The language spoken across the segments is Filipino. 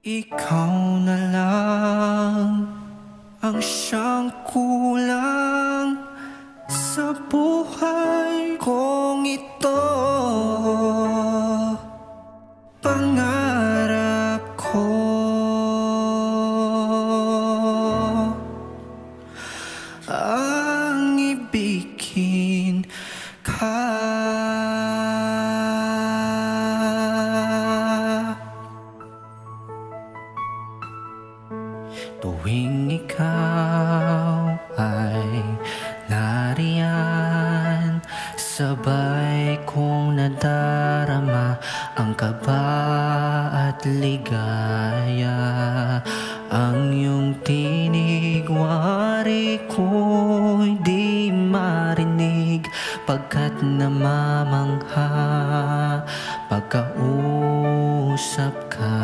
Ikaw na lang ang siyang kulang sa buhay kong ito. Pangarap ko ang ibigin ka. Tuwing ikaw ay nariyan, sabay kong nadarama ang kaba at ligaya. Ang iyong tinig, wari ko'y di marinig, pagkat namamangha pagkausap ka.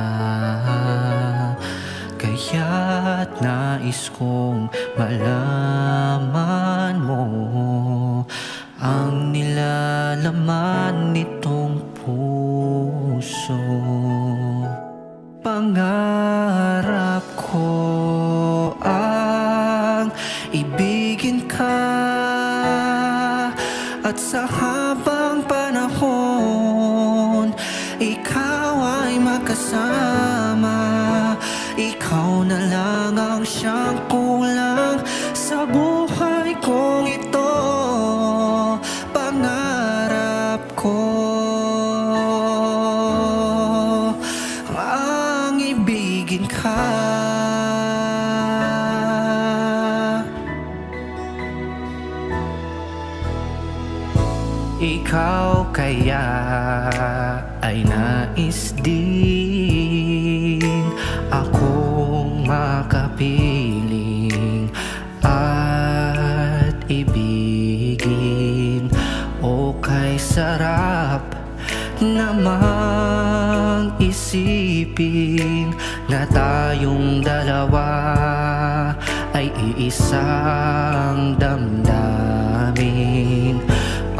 Kaya't nais kong malaman mo ang nilalaman nitong puso. Pangarap ko ang ibigin ka, at sa habang panahon ikaw ay makasama. Ikaw na lang ang siyang kulang sa buhay kong ito. Pangarap ko ang ibigin ka. Ikaw kaya ay nais din akong makapiling at ibigin. O kay sarap namang isipin na tayong dalawa ay iisang damdamin.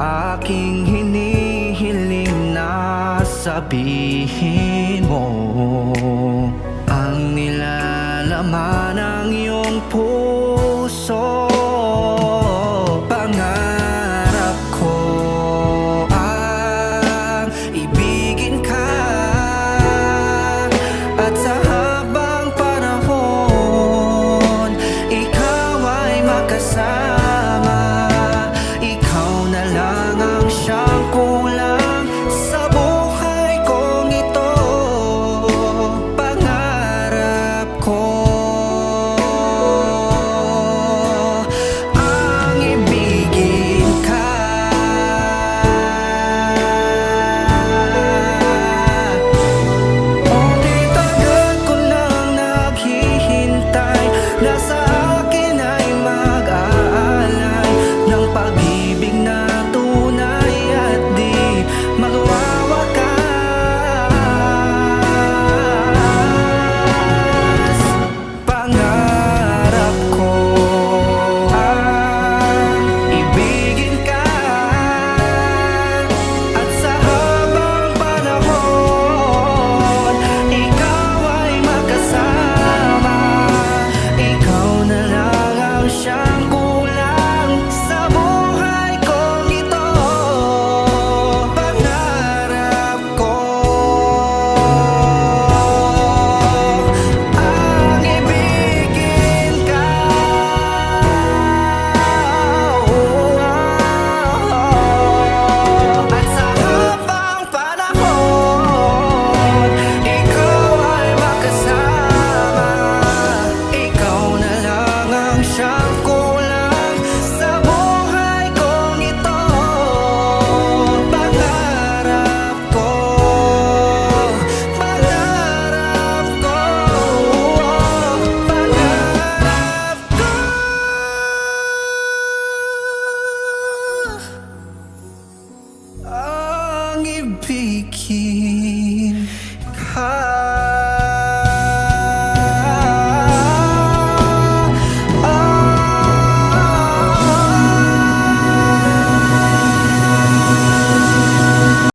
Aking hinihiling na sabihin mo ang nilalaman ng iyong puso.